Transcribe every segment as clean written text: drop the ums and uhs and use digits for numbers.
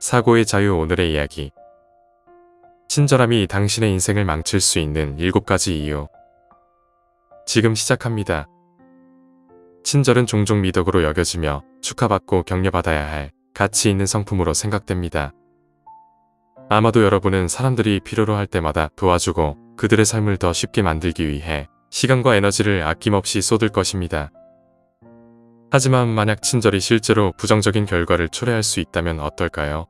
사고의 자유. 오늘의 이야기. 친절함이 당신의 인생을 망칠 수 있는 7가지 이유. 지금 시작합니다. 친절은 종종 미덕으로 여겨지며 축하받고 격려받아야 할 가치 있는 성품으로 생각됩니다. 아마도 여러분은 사람들이 필요로 할 때마다 도와주고 그들의 삶을 더 쉽게 만들기 위해 시간과 에너지를 아낌없이 쏟을 것입니다. 하지만 만약 친절이 실제로 부정적인 결과를 초래할 수 있다면 어떨까요?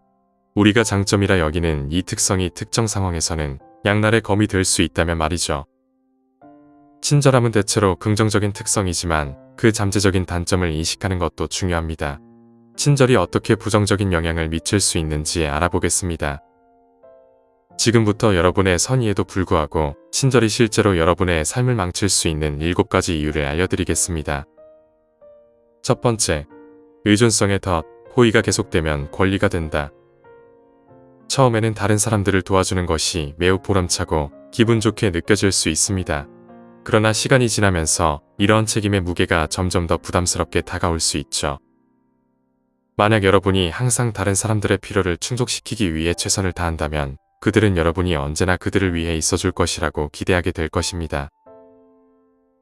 우리가 장점이라 여기는 이 특성이 특정 상황에서는 양날의 검이 될 수 있다면 말이죠. 친절함은 대체로 긍정적인 특성이지만 그 잠재적인 단점을 인식하는 것도 중요합니다. 친절이 어떻게 부정적인 영향을 미칠 수 있는지 알아보겠습니다. 지금부터 여러분의 선의에도 불구하고 친절이 실제로 여러분의 삶을 망칠 수 있는 7가지 이유를 알려드리겠습니다. 첫 번째, 의존성의 덫. 호의가 계속되면 권리가 된다. 처음에는 다른 사람들을 도와주는 것이 매우 보람차고 기분 좋게 느껴질 수 있습니다. 그러나 시간이 지나면서 이러한 책임의 무게가 점점 더 부담스럽게 다가올 수 있죠. 만약 여러분이 항상 다른 사람들의 필요를 충족시키기 위해 최선을 다한다면 그들은 여러분이 언제나 그들을 위해 있어줄 것이라고 기대하게 될 것입니다.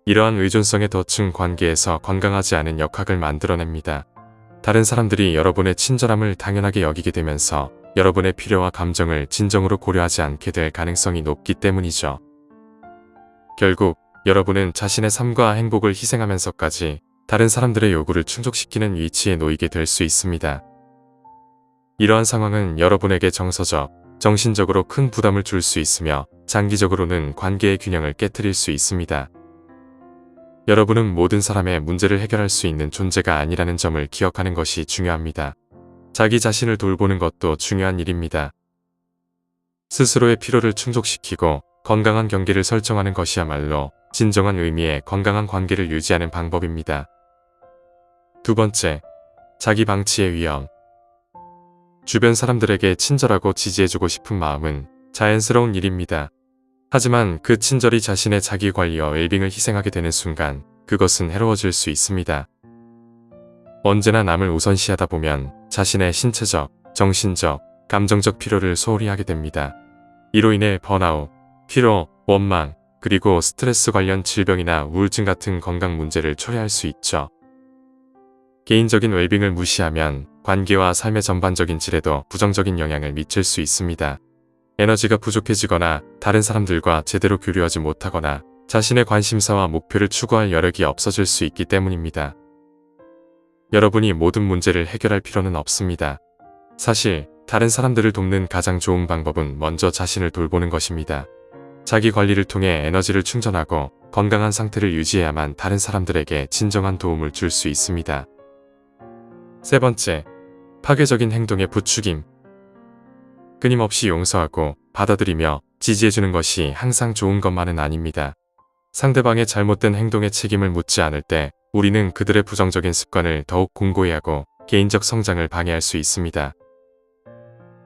이러한 의존성의 덫은 관계에서 건강하지 않은 역학을 만들어냅니다. 다른 사람들이 여러분의 친절함을 당연하게 여기게 되면서 여러분의 필요와 감정을 진정으로 고려하지 않게 될 가능성이 높기 때문이죠. 결국 여러분은 자신의 삶과 행복을 희생하면서까지 다른 사람들의 요구를 충족시키는 위치에 놓이게 될 수 있습니다. 이러한 상황은 여러분에게 정서적, 정신적으로 큰 부담을 줄 수 있으며 장기적으로는 관계의 균형을 깨트릴 수 있습니다. 여러분은 모든 사람의 문제를 해결할 수 있는 존재가 아니라는 점을 기억하는 것이 중요합니다. 자기 자신을 돌보는 것도 중요한 일입니다. 스스로의 필요를 충족시키고 건강한 경계를 설정하는 것이야말로 진정한 의미의 건강한 관계를 유지하는 방법입니다. 두 번째, 자기 방치의 위험. 주변 사람들에게 친절하고 지지해주고 싶은 마음은 자연스러운 일입니다. 하지만 그 친절이 자신의 자기 관리와 웰빙을 희생하게 되는 순간 그것은 해로워질 수 있습니다. 언제나 남을 우선시하다 보면 자신의 신체적, 정신적, 감정적 필요를 소홀히 하게 됩니다. 이로 인해 번아웃, 피로, 원망, 그리고 스트레스 관련 질병이나 우울증 같은 건강 문제를 초래할 수 있죠. 개인적인 웰빙을 무시하면 관계와 삶의 전반적인 질에도 부정적인 영향을 미칠 수 있습니다. 에너지가 부족해지거나 다른 사람들과 제대로 교류하지 못하거나 자신의 관심사와 목표를 추구할 여력이 없어질 수 있기 때문입니다. 여러분이 모든 문제를 해결할 필요는 없습니다. 사실 다른 사람들을 돕는 가장 좋은 방법은 먼저 자신을 돌보는 것입니다. 자기 관리를 통해 에너지를 충전하고 건강한 상태를 유지해야만 다른 사람들에게 진정한 도움을 줄 수 있습니다. 세 번째, 파괴적인 행동의 부추김. 끊임없이 용서하고 받아들이며 지지해주는 것이 항상 좋은 것만은 아닙니다. 상대방의 잘못된 행동에 책임을 묻지 않을 때 우리는 그들의 부정적인 습관을 더욱 공고히 하고 개인적 성장을 방해할 수 있습니다.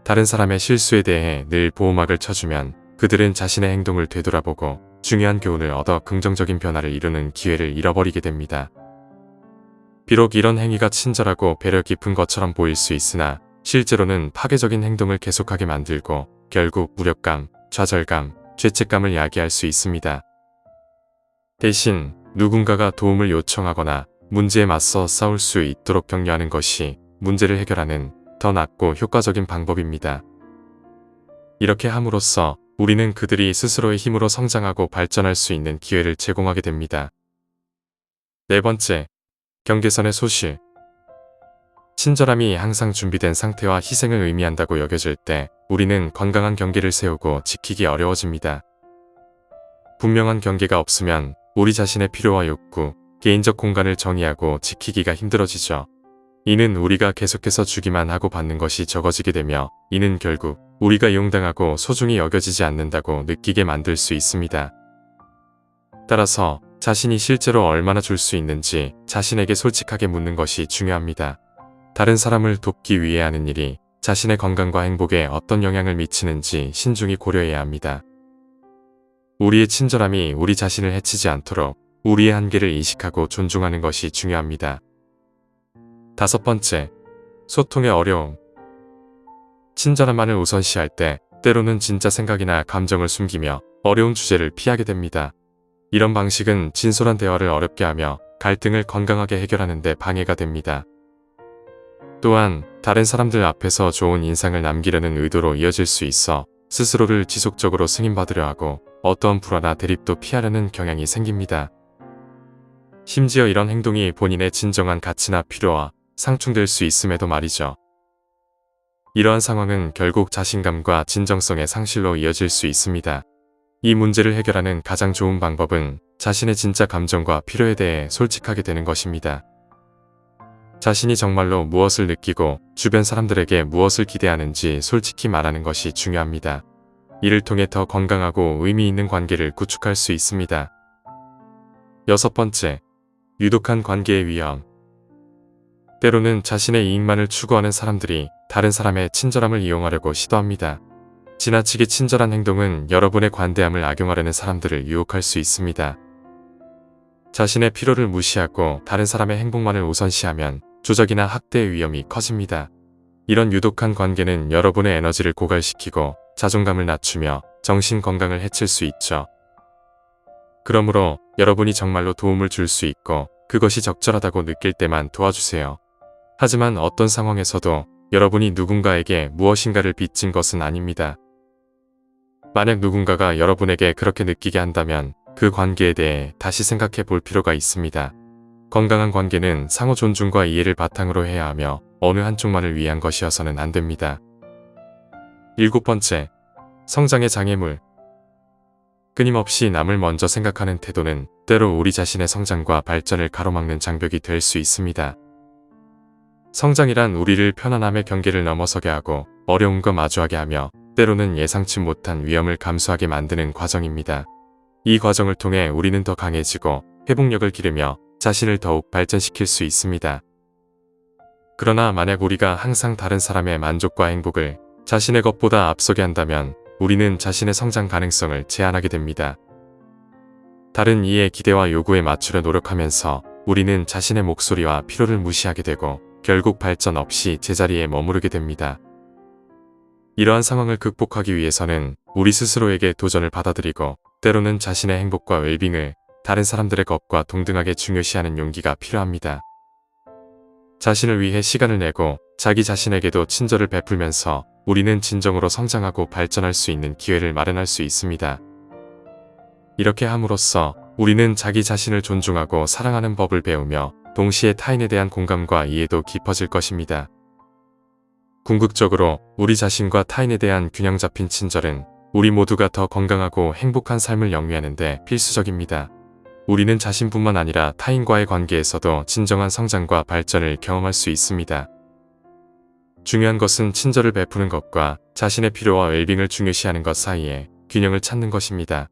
다른 사람의 실수에 대해 늘 보호막을 쳐주면 그들은 자신의 행동을 되돌아보고 중요한 교훈을 얻어 긍정적인 변화를 이루는 기회를 잃어버리게 됩니다. 비록 이런 행위가 친절하고 배려 깊은 것처럼 보일 수 있으나 실제로는 파괴적인 행동을 계속하게 만들고 결국 무력감, 좌절감, 죄책감을 야기할 수 있습니다. 대신 누군가가 도움을 요청하거나 문제에 맞서 싸울 수 있도록 격려하는 것이 문제를 해결하는 더 낫고 효과적인 방법입니다. 이렇게 함으로써 우리는 그들이 스스로의 힘으로 성장하고 발전할 수 있는 기회를 제공하게 됩니다. 네 번째, 경계선의 소실. 친절함이 항상 준비된 상태와 희생을 의미한다고 여겨질 때 우리는 건강한 경계를 세우고 지키기 어려워집니다. 분명한 경계가 없으면 우리 자신의 필요와 욕구, 개인적 공간을 정의하고 지키기가 힘들어지죠. 이는 우리가 계속해서 주기만 하고 받는 것이 적어지게 되며 이는 결국 우리가 이용당하고 소중히 여겨지지 않는다고 느끼게 만들 수 있습니다. 따라서 자신이 실제로 얼마나 줄 수 있는지 자신에게 솔직하게 묻는 것이 중요합니다. 다른 사람을 돕기 위해 하는 일이 자신의 건강과 행복에 어떤 영향을 미치는지 신중히 고려해야 합니다. 우리의 친절함이 우리 자신을 해치지 않도록 우리의 한계를 인식하고 존중하는 것이 중요합니다. 다섯 번째, 소통의 어려움. 친절함만을 우선시할 때 때로는 진짜 생각이나 감정을 숨기며 어려운 주제를 피하게 됩니다. 이런 방식은 진솔한 대화를 어렵게 하며 갈등을 건강하게 해결하는 데 방해가 됩니다. 또한 다른 사람들 앞에서 좋은 인상을 남기려는 의도로 이어질 수 있어 스스로를 지속적으로 승인받으려 하고 어떠한 불화나 대립도 피하려는 경향이 생깁니다. 심지어 이런 행동이 본인의 진정한 가치나 필요와 상충될 수 있음에도 말이죠. 이러한 상황은 결국 자신감과 진정성의 상실로 이어질 수 있습니다. 이 문제를 해결하는 가장 좋은 방법은 자신의 진짜 감정과 필요에 대해 솔직하게 되는 것입니다. 자신이 정말로 무엇을 느끼고 주변 사람들에게 무엇을 기대하는지 솔직히 말하는 것이 중요합니다. 이를 통해 더 건강하고 의미 있는 관계를 구축할 수 있습니다. 6번째, 유독한 관계의 위험. 때로는 자신의 이익만을 추구하는 사람들이 다른 사람의 친절함을 이용하려고 시도합니다. 지나치게 친절한 행동은 여러분의 관대함을 악용하려는 사람들을 유혹할 수 있습니다. 자신의 필요를 무시하고 다른 사람의 행복만을 우선시하면 조작이나 학대의 위험이 커집니다. 이런 유독한 관계는 여러분의 에너지를 고갈시키고 자존감을 낮추며 정신 건강을 해칠 수 있죠. 그러므로 여러분이 정말로 도움을 줄 수 있고 그것이 적절하다고 느낄 때만 도와주세요. 하지만 어떤 상황에서도 여러분이 누군가에게 무엇인가를 빚진 것은 아닙니다. 만약 누군가가 여러분에게 그렇게 느끼게 한다면 그 관계에 대해 다시 생각해 볼 필요가 있습니다. 건강한 관계는 상호 존중과 이해를 바탕으로 해야 하며 어느 한쪽만을 위한 것이어서는 안 됩니다. 7번째, 성장의 장애물. 끊임없이 남을 먼저 생각하는 태도는 때로 우리 자신의 성장과 발전을 가로막는 장벽이 될 수 있습니다. 성장이란 우리를 편안함의 경계를 넘어서게 하고 어려움과 마주하게 하며 때로는 예상치 못한 위험을 감수하게 만드는 과정입니다. 이 과정을 통해 우리는 더 강해지고 회복력을 기르며 자신을 더욱 발전시킬 수 있습니다. 그러나 만약 우리가 항상 다른 사람의 만족과 행복을 자신의 것보다 앞서게 한다면 우리는 자신의 성장 가능성을 제한하게 됩니다. 다른 이의 기대와 요구에 맞추려 노력하면서 우리는 자신의 목소리와 필요를 무시하게 되고 결국 발전 없이 제자리에 머무르게 됩니다. 이러한 상황을 극복하기 위해서는 우리 스스로에게 도전을 받아들이고 때로는 자신의 행복과 웰빙을 다른 사람들의 것과 동등하게 중요시하는 용기가 필요합니다. 자신을 위해 시간을 내고 자기 자신에게도 친절을 베풀면서 우리는 진정으로 성장하고 발전할 수 있는 기회를 마련할 수 있습니다. 이렇게 함으로써 우리는 자기 자신을 존중하고 사랑하는 법을 배우며 동시에 타인에 대한 공감과 이해도 깊어질 것입니다. 궁극적으로 우리 자신과 타인에 대한 균형 잡힌 친절은 우리 모두가 더 건강하고 행복한 삶을 영위하는 데 필수적입니다. 우리는 자신뿐만 아니라 타인과의 관계에서도 진정한 성장과 발전을 경험할 수 있습니다. 중요한 것은 친절을 베푸는 것과 자신의 필요와 웰빙을 중요시하는 것 사이에 균형을 찾는 것입니다.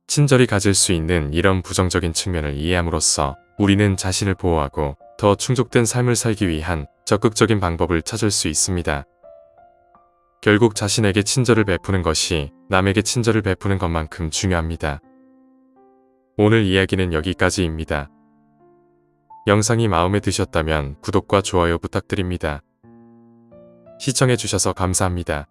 친절이 가질 수 있는 이런 부정적인 측면을 이해함으로써 우리는 자신을 보호하고 더 충족된 삶을 살기 위한 적극적인 방법을 찾을 수 있습니다. 결국 자신에게 친절을 베푸는 것이 남에게 친절을 베푸는 것만큼 중요합니다. 오늘 이야기는 여기까지입니다. 영상이 마음에 드셨다면 구독과 좋아요 부탁드립니다. 시청해주셔서 감사합니다.